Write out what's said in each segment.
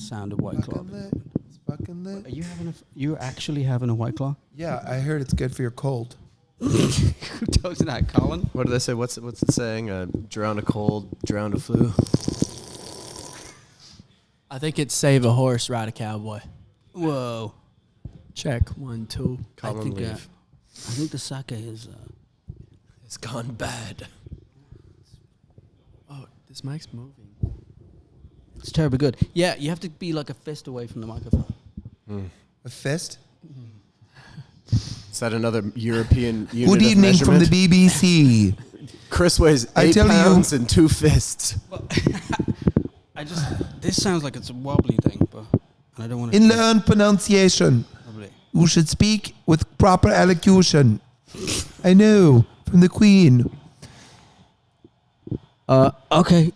sound of White Claw. It's fucking lit. Are you you're actually having a White Claw? Yeah, I heard it's good for your cold. Who told you that, Colin? What do they say? What's the saying? Drown a cold, drown a flu. I think it's save a horse, ride a cowboy. Whoa. Check 1, 2. Colin leave. I think the sake is... It's gone bad. Oh, this mic's moving. It's terribly good. Yeah, you have to be like a fist away from the microphone. A fist? Is that another European unit Good of evening from measurement? the BBC. Chris weighs I 8 tell you- pounds and 2 fists. This sounds like it's a wobbly thing, but I don't want to... In learned pronunciation, Wobbly. you should speak with proper elocution. I know, from the Queen. Okay.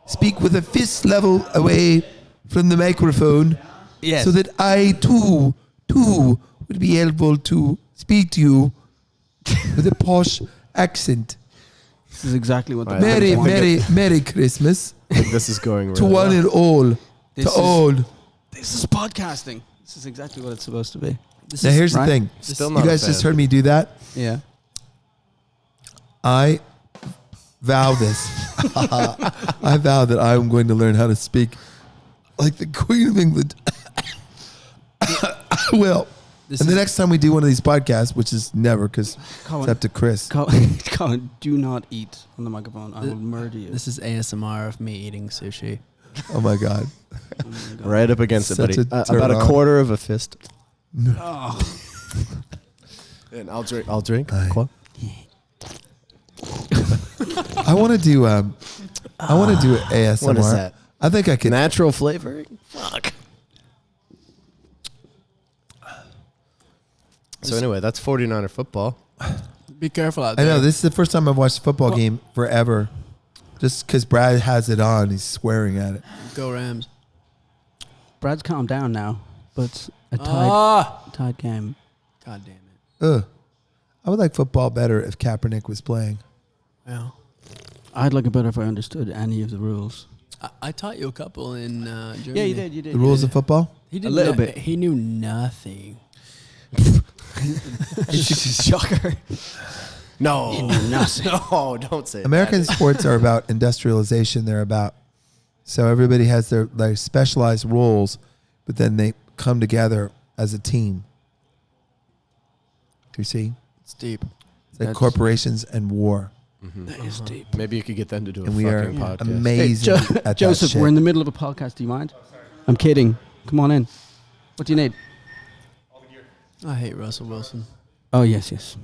Speak with a fist level away from the microphone. Yes. So that I too would be able to speak to you with a posh accent. This is exactly what the... Right. Merry Christmas I think this is going really to one well. and all. This To is- all. This is podcasting. This is exactly what it's supposed to be. Now here's right. the thing. Still You not guys a just fan. heard me do that. Yeah. I vow this. I vow that I am going to learn how to speak like the Queen of England. I will. And the next time we do one of these podcasts, which is never, because it's up to Chris. Colin, do not eat on the microphone. I will murder you. This is ASMR of me eating sushi. Oh my God. Oh my God. Right up against Such it, buddy. a turn About a on. quarter of a fist. Oh. And I'll drink. Aye. Quoi? I want to do. I want to do ASMR. What is that? I think I can. Natural flavoring? Fuck. So anyway, that's 49er football. Be careful out I there. know this is the first time I've watched a football game forever. Just because Brad has it on, he's swearing at it. Go Rams. Brad's calmed down now, but a tied game. God damn it. Ugh. I would like football better if Kaepernick was playing. Well, I'd like it better if I understood any of the rules. I taught you a couple in Germany. Yeah, you did. You did. The rules of football? He did A little bit. He knew nothing. Shocker. No. Nothing. No, don't say American sports are about industrialization. They're about, so everybody has their like specialized roles, but then they come together as a team. Do you see? It's deep. It's like That's- corporations and war. That is deep. Maybe you could get them to do a And we are fucking podcast. amazing at that Joseph, shit. we're in the middle of a podcast. Do you mind? I'm kidding. Come on in. What do you need? I hate Russell Wilson. Oh, yes.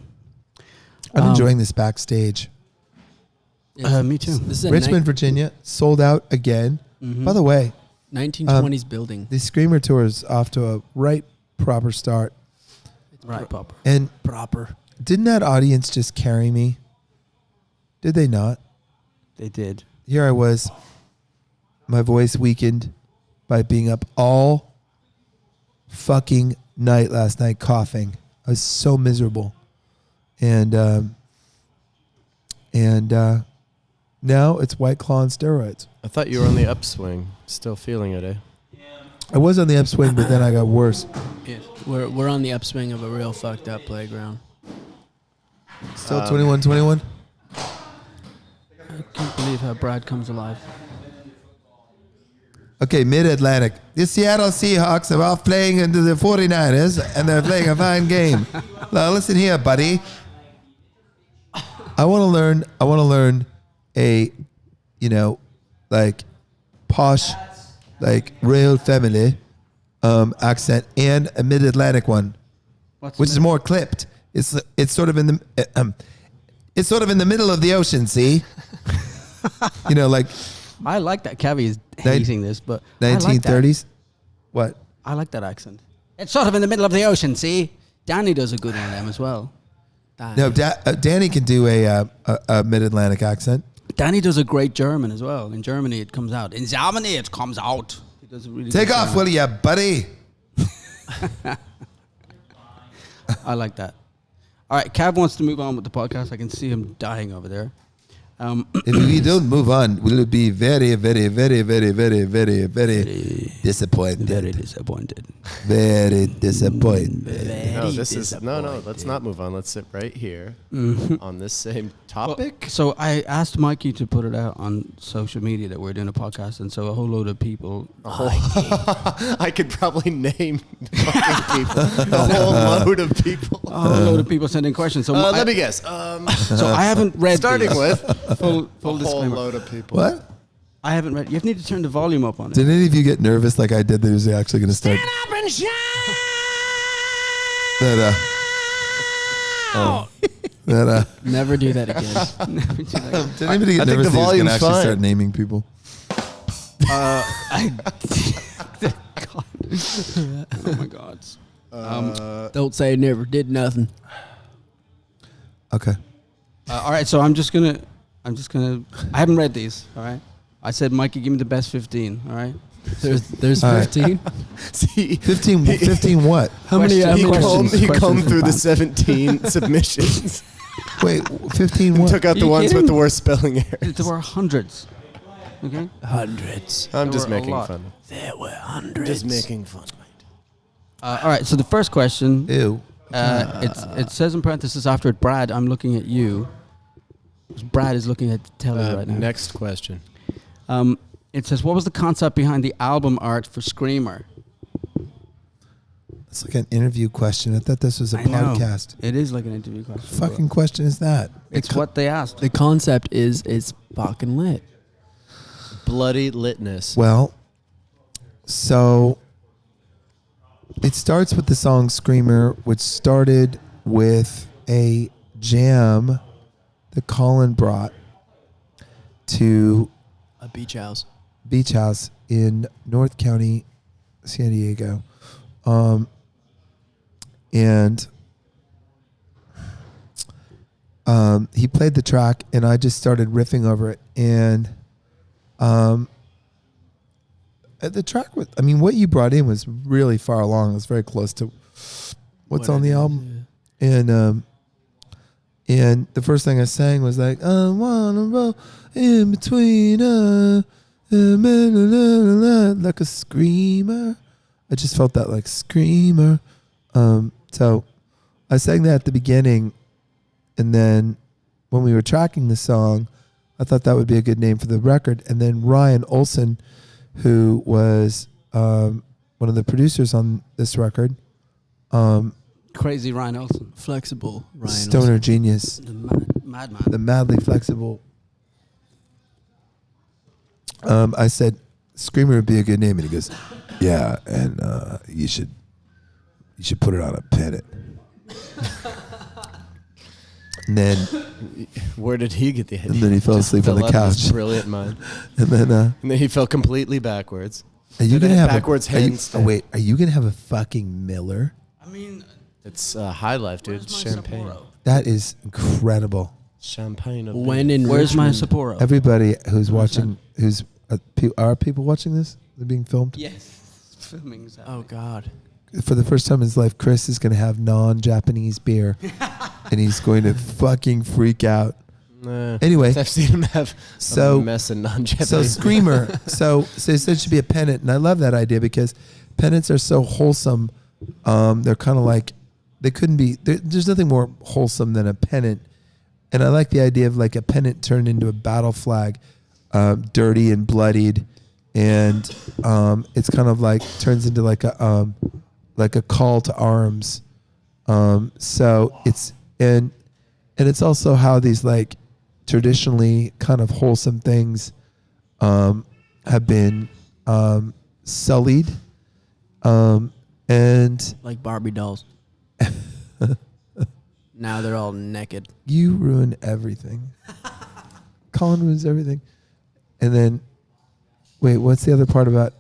I'm enjoying this backstage. Me too. This is a Richmond, Virginia, sold out again. Mhm. By the way, 1920s building. the Screamer Tour is off to a proper start. It's Right. proper. And Proper. didn't that audience just carry me? Did they not? They did. Here I was, my voice weakened by being up all fucking night last night coughing. I was so miserable. And now it's White Claw on steroids. I thought you were on the upswing. Still feeling it, eh? I was on the upswing, but then I got worse. Yes. We're on the upswing of a real fucked up playground. Still 21-21? I can't believe how Brad comes alive. Okay, Mid-Atlantic. The Seattle Seahawks are off playing into the 49ers, and they're playing a fine game. Now, listen here, buddy. I want to learn a, like, posh, like, real family accent and a Mid-Atlantic one, which is more clipped. It's sort of in the it's sort of in the middle of the ocean. See, like I like that. Cavi is hating this, but 1930s. What? I like that accent. It's sort of in the middle of the ocean. See, Danny does a good one of them as well. No, Danny can do a Mid-Atlantic accent. Danny does a great German as well. In Germany, it comes out. In Germany, it comes out. He does a really Take good off, German. will ya, buddy? I like that. All right, Cav wants to move on with the podcast. I can see him dying over there. If we don't move on, we'll be very, very, very, very, very, very, very disappointed. Very disappointed. Very disappointed. No, this is no. Let's not move on. Let's sit right here on this same topic. So I asked Mikey to put it out on social media that we're doing a podcast, and so a whole load of people. I could probably name fucking people. A whole load of people. A whole load of people sending questions. So Let me guess. So I haven't read. Starting these. with full a whole disclaimer. load of people. What? I haven't read. You need to turn the volume up on it. Did any of you get nervous like I did that he was actually going to start? Stand up and shout! Never do that again. Did anybody get nervous that I think the he was going volume's to actually fine. start naming people? Oh my God. Don't say never did nothing. Okay. All right, so I'm just gonna. I haven't read these. All right. I said, Mikey, give me the best 15. All right. There's All right. 15. See, 15 what? How many? Questions. he Questions combed from through the fans. 17 submissions. Wait, 15 what? Took out Are the you ones kidding? with the worst spelling errors. There were hundreds. Okay. Hundreds. I'm There just were a making lot. fun. There were hundreds. Just making fun. All right. So the first question. Ew. It says in parentheses after it, Brad, I'm looking at you. Brad is looking at the telly right now. Next question. It says, what was the concept behind the album art for Screamer? It's like an interview question. I thought this was a I know. podcast. It is like an interview question. Fucking question is that? It's what they asked. The concept is it's fucking lit. Bloody litness. Well, so it starts with the song Screamer, which started with a jam that Colin brought to A beach house. Beach House in North County, San Diego. And he played the track, and I just started riffing over it. And the track was, I mean, what you brought in was really far along. It was very close to what's on the album. And the first thing I sang was like, I wanna roll in between like a screamer. I just felt that like screamer. So I sang that at the beginning, and then when we were tracking the song, I thought that would be a good name for the record. And then Ryan Olson, who was one of the producers on this record, Crazy Ryan Olsen. Flexible. Ryan stoner Olsen. genius, The madman. the madly flexible. I said, Screamer would be a good name. And he goes, yeah, and you should put it on a pennant. And then Where did he get the idea? And then he fell Just asleep on the fell out of his couch. Brilliant mind. and then And then he fell completely backwards. are you Did gonna a have backwards are you, handstand. wait, are you gonna have a fucking Miller? I mean, It's high life, dude. It's champagne. That is incredible. Champagne. When in Where's my Richmond. Sapporo? Everybody who's watching, are people watching this? They're being filmed. Yes. Filming is Oh happening. God. For the first time in his life, Chris is going to have non-Japanese beer, and he's going to fucking freak out. Anyway, I've seen him have so a mess of non-Japanese. so Screamer. so it said it should be a pennant, and I love that idea because pennants are so wholesome. They're kind of like they couldn't be. There's nothing more wholesome than a pennant, and I like the idea of like a pennant turned into a battle flag, dirty and bloodied, and it's kind of like turns into like a call to arms. So it's and it's also how these like traditionally kind of wholesome things have been sullied, and Like Barbie dolls. Now they're all naked. you ruin everything. Colin ruins everything. And then, wait, what's the other part about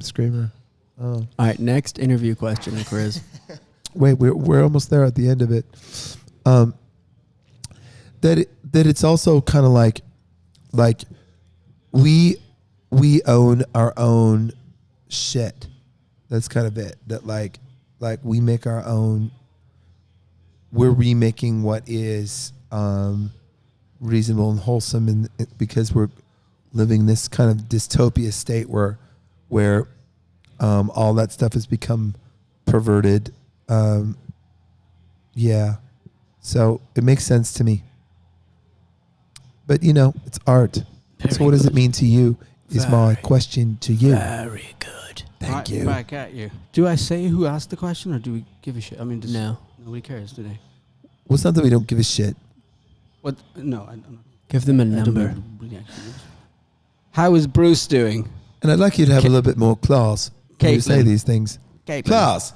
Screamer? Oh, All right, next interview question, Chris. wait, we're almost there at the end of it. That it's also kind of like we own our own shit. That's kind of it. That like we make our own. We're remaking what is reasonable and wholesome, and because we're living this kind of dystopia state where all that stuff has become perverted. Yeah, so it makes sense to me. But it's art. So what does it mean to you? Is my question to you. Very good. Thank you. Back at you. Do I say who asked the question, or do we give a shit? I mean, No. Nobody cares, do they? Well, it's not that we don't give a shit. What? No, I don't know. Give them a I don't number. know really actually. How is Bruce doing? And I'd like you to have a little bit more class when you say Caitlin. these things. Caitlin. Class.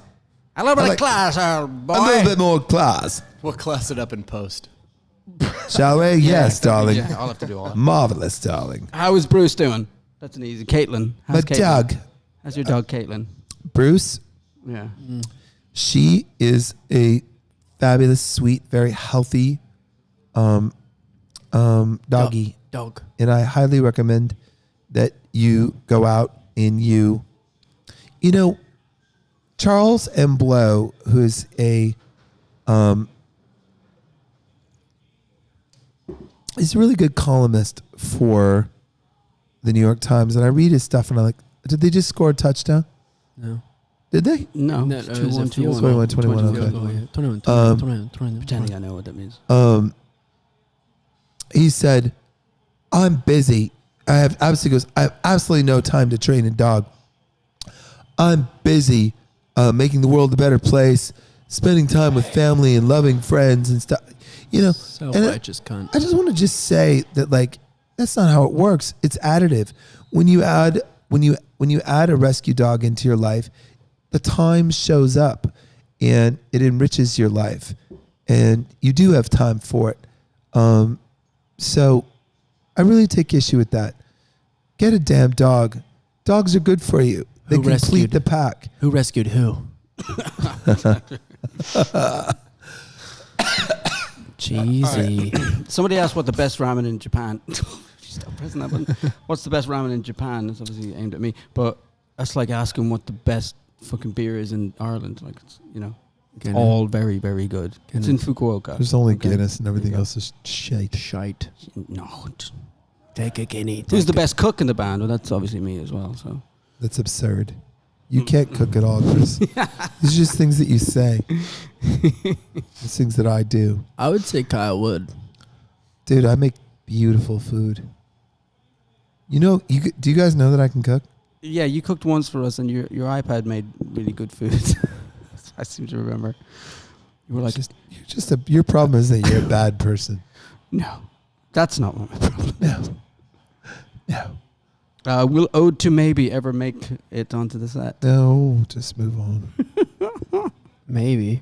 A little bit I of like- class, old boy. A little bit more class. We'll class it up in post. Shall we? Yes, darling. Yeah, I'll have to do all that. Marvelous, darling. How is Bruce doing? That's an easy. Caitlin. How's But Caitlin? Doug, How's your dog, Caitlin? Bruce, Yeah. she is a fabulous, sweet, very healthy doggy. Dog. And I highly recommend that you go out and Charles M. Blow, who's he's a really good columnist for the New York Times, and I read his stuff, and I'm like, did they just score a touchdown? No. Did they? No. No, it's it was a 2-1, field 2-1. 21, 21, Field okay. goal, yeah. 21, Um, 21. Pretending I know what that means. He said, I'm busy. I have absolutely no time to train a dog. I'm busy making the world a better place, spending time with family and loving friends and stuff. So and righteous cunt. I just want to just say that, like, that's not how it works. It's additive. When you add a rescue dog into your life, the time shows up and it enriches your life, and you do have time for it. So I really take issue with that. Get a damn dog. Dogs are good for you. They Who complete rescued? the pack. Who rescued who? Cheesy. Somebody asked what the best ramen in Japan. Stop pressing that button. What's the best ramen in Japan? It's obviously aimed at me, but that's like asking what the best fucking beer is in Ireland. Like, it's Guinness. all very, very good. It's in Fukuoka. There's only Okay. Guinness, and everything There you else is shite. Shite. No. Take a guinea. Who's the best cook in the band? Well, that's obviously me as well. So That's absurd. You can't cook at all, Chris. These are just things that you say. It's things that I do. I would say Kyle Wood. Dude, I make beautiful food. Do you guys know that I can cook? yeah, you cooked once for us, and your iPad made really good food. I seem to remember. You were like, Your problem is that you're a bad person. no, that's not my problem. No. Will Ode to Maybe ever make it onto the set? No, just move on. Maybe.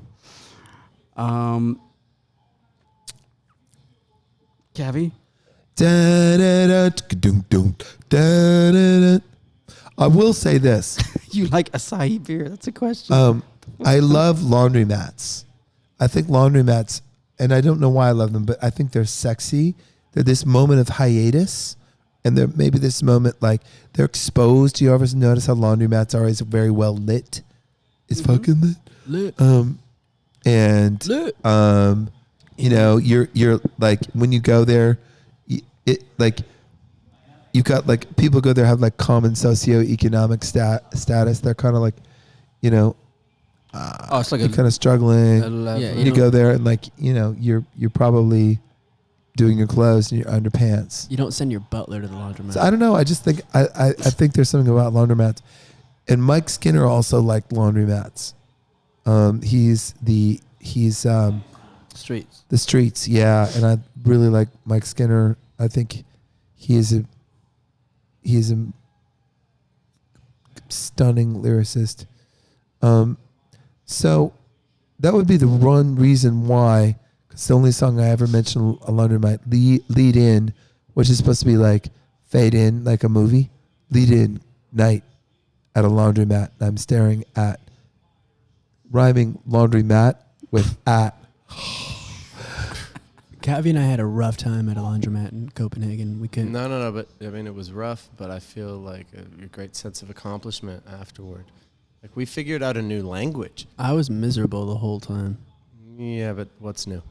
Cavi? I will say this. You like acai beer? That's a question. I love laundromats. I think laundromats, and I don't know why I love them, but I think they're sexy. They're this moment of hiatus, and they're maybe this moment like they're exposed. Do you ever notice how laundromats are always very well lit? It's fucking lit. Lit. And Lit. you're like when you go there, you've got like people go there have like common socioeconomic status. They're kind of like, It's like you're kind of struggling. Yeah, You go there and like you're probably doing your clothes in your underpants. You don't send your butler to the laundromat. So I don't know. I just think I think there's something about laundromats, and Mike Skinner also liked laundromats. He's streets. the streets, yeah, and I really like Mike Skinner. I think he is a stunning lyricist. So that would be the one reason why. It's the only song I ever mentioned a laundromat lead in, which is supposed to be like fade in like a movie. Lead in night at a laundromat. I'm staring at rhyming laundromat with at. Cavi and I had a rough time at a laundromat in Copenhagen. We couldn't. No, but I mean, it was rough, but I feel like a great sense of accomplishment afterward. Like, we figured out a new language. I was miserable the whole time. Yeah, but what's new?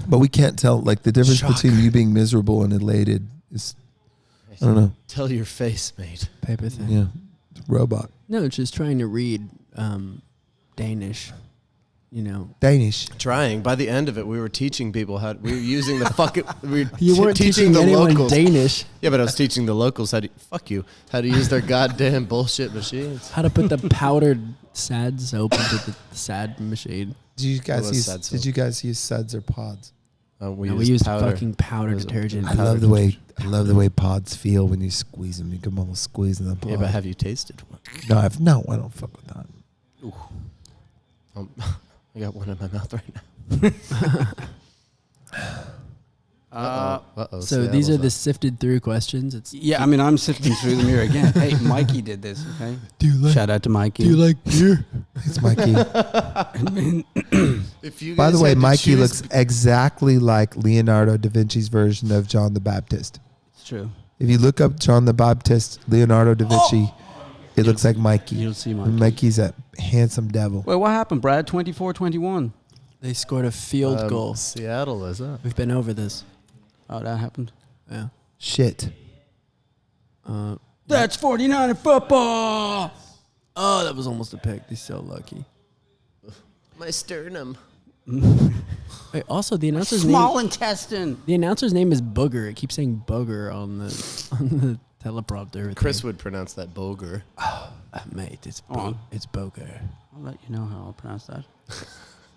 But we can't tell. Like the difference between you being miserable and elated is, I don't know. Tell your face, mate. Paper thing. Yeah, it's a robot. No, it's just trying to read Danish. You know. Danish. Trying. By the end of it, we were teaching people how. We were using the fucking. We were You weren't teaching the anyone locals. Danish. Yeah, but I was teaching the locals how to. Fuck you. How to use their goddamn bullshit machines. How to put the powdered sad soap into the sad machine. Did you guys was use? sad Did you guys use suds or pods? We No, we used powder. fucking powder detergent. I love the way pods feel when you squeeze them. You can almost squeeze them. Yeah, but have you tasted one? No, I don't fuck with that. I got one in my mouth right now. Uh-oh. So these are the sifted through questions. It's Yeah, I mean, I'm sifting through the mirror again. Hey, Mikey did this, okay? Do you Shout out to Mikey. like beer? It's Mikey. If you By the guys way, had to Mikey choose- looks exactly like Leonardo da Vinci's version of John the Baptist. It's true. If you look up John the Baptist, Leonardo da Vinci, it looks like Mikey. You'll see Mikey. And Mikey's a handsome devil. Wait, what happened, Brad? 24-21. they scored a field goal. Seattle is up. We've been over this. Oh, that happened. Yeah. Shit. That's 49 in football. Oh, that was almost a pick. He's so lucky. My sternum. Wait, also the announcer's Small name. intestine. The announcer's name is Booger. It keeps saying Booger on the teleprompter. Chris would pronounce that boger. Mate, it's On. it's Booger. I'll let you know how I'll pronounce that.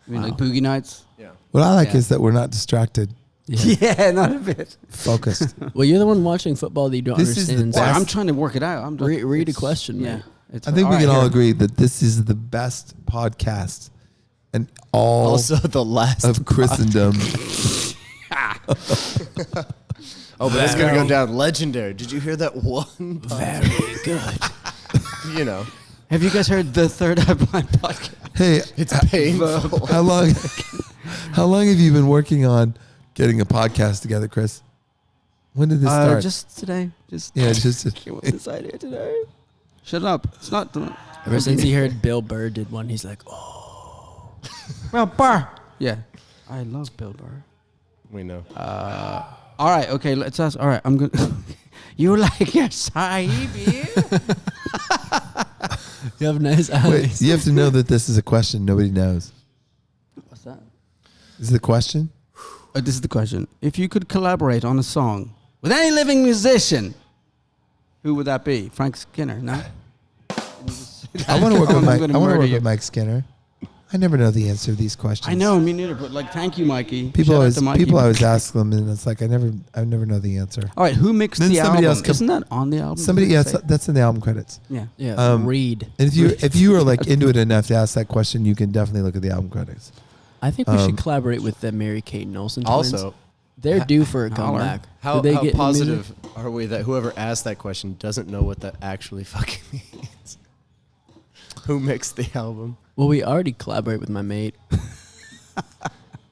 You mean like Boogie Nights? Yeah. What I like Yeah. is that we're not distracted, Yeah. Yeah, not a bit. focused. Well, you're the one watching football that you don't This is the understand. best. I'm trying to work it out. Read a it's- question, Yeah. mate. It's I think we right, can all here. agree that this is the best podcast and all Also, the last of Christendom. Oh, but that's gonna go down legendary. Did you hear that one? Very good. You know, Have you guys heard the Third Eye Blind podcast? Hey, it's painful. how long have you been working on getting a podcast together, Chris? When did this start? Just today. Just came up with this idea today. Shut up. It's not the Ever since he heard Bill Burr did one, he's like, oh. Bill Burr. Yeah. I love Bill Burr. We know. All right, okay, let's ask. All right, I'm going to... You like your sahibi? You have nice eyes. Wait, you have to know that this is a question nobody knows. What's that? Is it a question? This is the question. If you could collaborate on a song with any living musician, who would that be? Frank Skinner, no? I want to work with Mike. gonna I want to murder work you. with Mike Skinner. I never know the answer to these questions. I know, me neither, but like, thank you, Mikey. People Shout out always to Mikey. ask them, and it's like I never know the answer. All right, who mixed Then the somebody album? else come- Isn't that on the album? Somebody, Does it yeah, say? that's in the album credits. Yeah. Yeah, Um, read. And if you are like into it enough to ask that question, you can definitely look at the album credits. I think we should collaborate with the Mary Kate and Olsen twins. Also, They're due for a Holler. comeback. how Did they get in the positive music? are we that whoever asked that question doesn't know what that actually fucking means? Who mixed the album? Well, we already collaborate with my mate.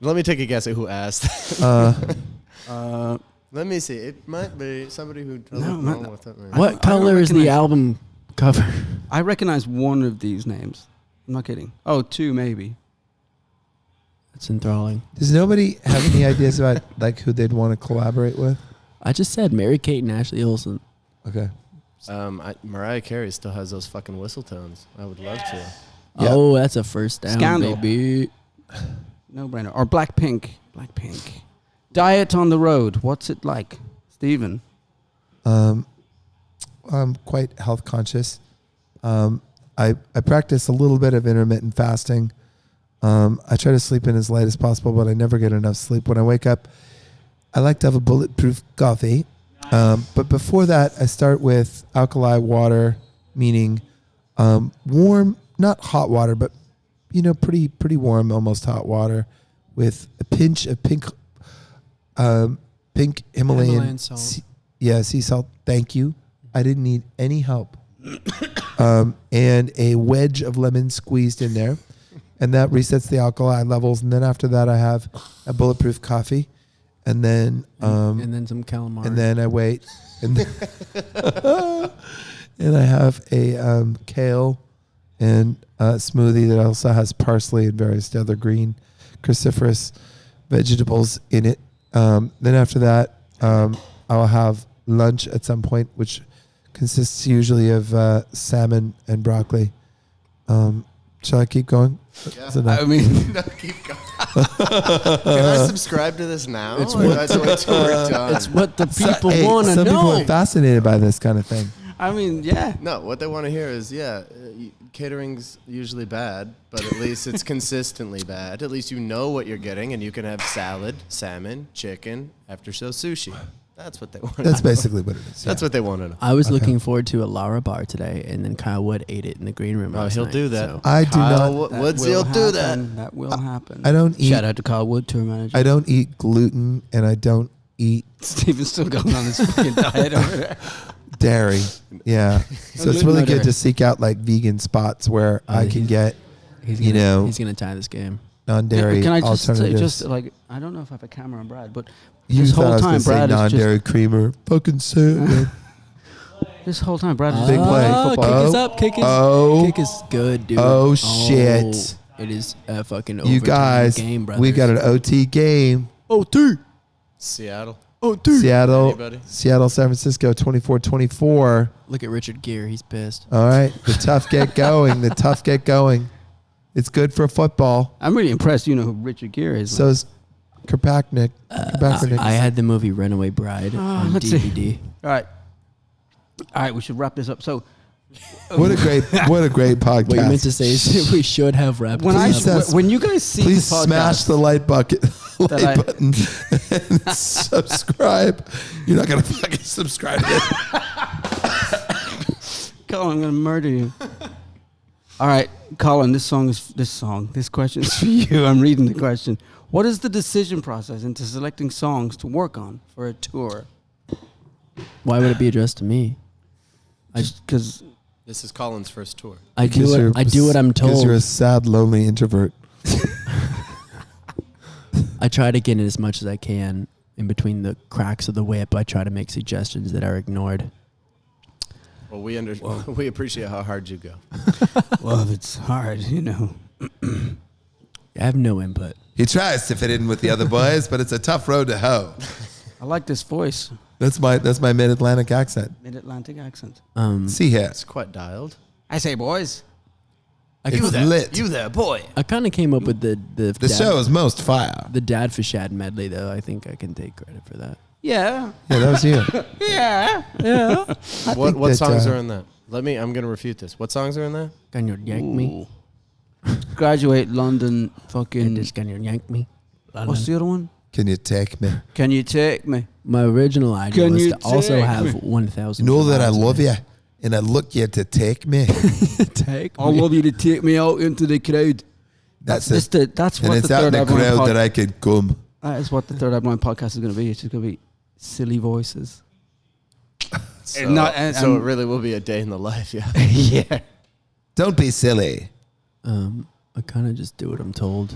Let me take a guess at who asked. Let me see. It might be somebody who doesn't No, know what that means. What I don't color is the recognize- album cover? I recognize one of these names. I'm not kidding. Oh, two maybe. It's enthralling. Does nobody have any ideas about like who they'd want to collaborate with? I just said Mary Kate and Ashley Olsen. Okay. Mariah Carey still has those fucking whistle tones. I would love to. Yep. Oh, that's a first down, Scandal. baby. No brainer. Or Blackpink. Blackpink. Diet on the road. What's it like, Stephen? I'm quite health conscious. I practice a little bit of intermittent fasting. I try to sleep in as late as possible, but I never get enough sleep. When I wake up, I like to have a bulletproof coffee. But before that, I start with alkali water, meaning warm, not hot water, but pretty warm, almost hot water, with a pinch of pink Himalayan Himalayan salt. sea salt. Thank you. I didn't need any help. And a wedge of lemon squeezed in there, and that resets the alkali levels. And then after that, I have a bulletproof coffee, and then and then some calamari. and then I wait, and then and I have a kale and smoothie that also has parsley and various other green cruciferous vegetables in it. Then after that, I'll have lunch at some point, which consists usually of salmon and broccoli. Shall I keep going? Yeah. Is it enough? I mean, No, keep going. Can I subscribe to this now? It's Or what- that's what we're done? It's what the people Hey, want to some people know. are fascinated by this kind of thing. yeah. No, what they want to hear is, catering's usually bad, but at least it's consistently bad. At least you know what you're getting, and you can have salad, salmon, chicken, after show sushi. That's what they want. That's basically what it is. That's what they want to know. I was looking forward to a Lara bar today, and then Kyle Wood ate it in the green room. Oh, last he'll night, do that. so- I do not. Woodsy will do that. That will happen. I don't eat. Shout out to Kyle Wood, tour manager. I don't eat gluten, and I don't eat Steven's still going on his fucking diet over there. dairy. Yeah. So it's gluten, really no good dairy. to seek out like vegan spots where I can get He's you gonna, know, he's gonna tie this game. non-dairy Can I just say, alternatives. I don't know if I have a camera on Brad, but You this thought I whole was gonna time say Brad is non-dairy creamer. Fucking say it, man. this whole time Brad is Big play. Kick Oh, is up. Kick is oh, kick is good, dude. oh, shit. It is a fucking You overtime guys, game, brothers. we got an OT game. OT. Seattle. OT. Seattle, Anybody? Seattle, San Francisco, 24-24. Look at Richard Gere. He's pissed. All right, the tough get going. The tough get going. It's good for football. I'm really impressed. You know who Richard Gere is. So is Kirkpatrick. I had the movie Runaway Bride on let's see. DVD. All right, we should wrap this up. So What a great podcast. What you meant to say is we should have wrapped when this up. when you guys see Please the podcast, smash the like button and subscribe. You're not gonna fucking subscribe to this. Colin, I'm gonna murder you. All right, Colin, this question is for you. I'm reading the question. What is the decision process into selecting songs to work on for a tour? Why would it be addressed to me? Because This is Colin's first tour. I do what I'm Because you're a told. sad, lonely introvert. I try to get in as much as I can in between the cracks of the whip. I try to make suggestions that are ignored. Well, we appreciate how hard you go. well, if it's hard, you know. I have no input. He tries to fit in with the other boys, but it's a tough road to hoe. I like this voice, That's my mid-Atlantic accent. mid-Atlantic accent. See here. It's quite dialed. I say, boys. It's lit. You there, boy. I kind of came up with the The show is most fire. the Dad for Shad medley, though. I think I can take credit for that. Yeah, Yeah, that was you. yeah. What that, songs are in that? I'm going to refute this. What songs are in that? Can you yank me? Graduate London, fucking. Can you yank me? What's the other one? Can you take me? Can you take me? My original idea Can was you to also take have me? 1,000. You know that I vibes in love it. you, and I look you to take me. Take I love you to take me out into the crowd. That's That's it. that's And what it's the out in Third the Eye Blind crowd that I could come. That is what the Third Eye Blind podcast is going to be. It's just going to be silly voices. So, and- so it really will be a day in the life, yeah. yeah. Don't be silly. I kind of just do what I'm told.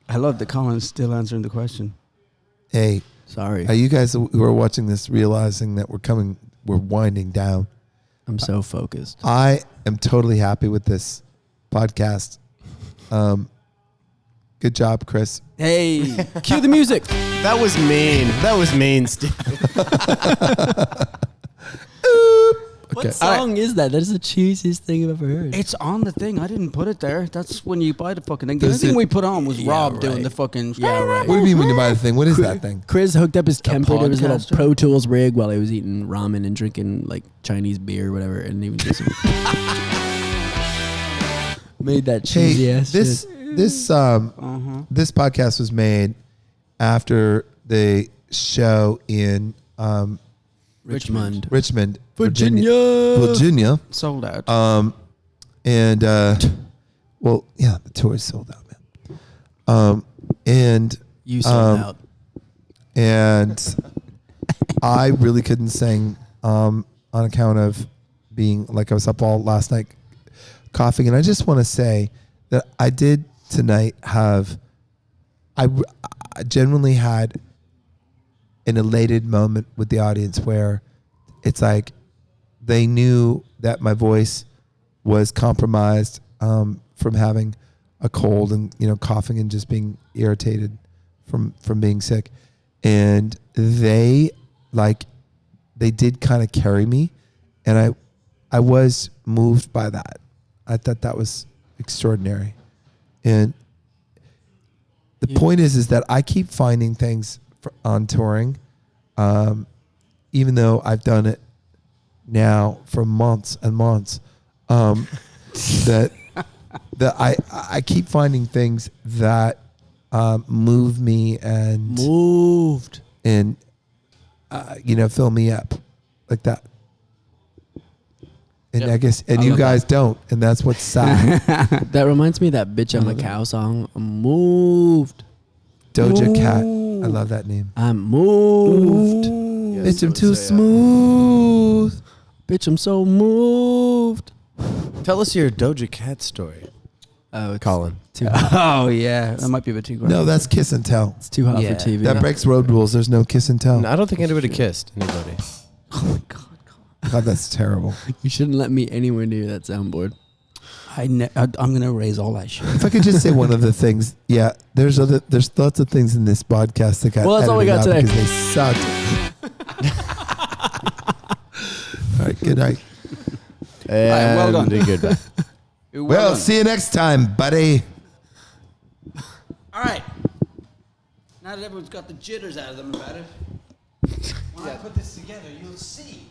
I love that Colin's still answering the question. Hey, Sorry. are you guys who are watching this realizing that we're winding down? I'm so focused. I am totally happy with this podcast. Good job, Chris. Hey. Cue the music. That was mean. That was mean, Steve. Okay. What song is that? That is the cheesiest thing I've ever heard. It's on the thing. I didn't put it there. That's when you buy the fucking thing. The only Does thing it- we put on was Yeah, Rob doing right. the fucking. Yeah, right. What do you mean when you buy the thing? What is that thing? Chris hooked up his Kemper to his little podcaster. Pro Tools rig while he was eating ramen and drinking like Chinese beer or whatever, and even just made that cheesy Hey, ass this shit. this this podcast was made after the show in Richmond, Richmond, Virginia. Virginia. Sold out. And well, yeah, the tour is sold out, man. And You sold out. and I really couldn't sing on account of being like I was up all last night coughing, and I just want to say that I did tonight have I genuinely had an elated moment with the audience where it's like they knew that my voice was compromised from having a cold and coughing and just being irritated from being sick, and they did kind of carry me, and I was moved by that. I thought that was extraordinary, and the point is that I keep finding things on touring, even though I've done it now for months and months, that I keep finding things that move me and fill me up like that. And Yep. I guess, and I you love guys that. don't, and that's what's sad. That reminds me of that Bitch I'm a Cow song. I'm moved. Doja Cat, I love that name. I'm moved. Bitch, I'm too smooth. Bitch, I'm so moved. Tell us your Doja Cat story, Oh, it's Colin. too hot. Oh yeah, that might be a bit too graphic. No, that's kiss and tell. It's too hot Yeah. for TV. That breaks road rules. There's no kiss and tell. No, I don't think anybody kissed anybody. Oh my god. God, that's terrible. You shouldn't let me anywhere near that soundboard. I'm gonna erase all that shit. If I could just say one of the things, there's lots of things in this podcast that got Well, that's all we edited got out today. because they sucked. All right, good night. And well done. goodbye. Well, done. see you next time, buddy. All right. Now that everyone's got the jitters out of them about it, when I put this together, you'll see.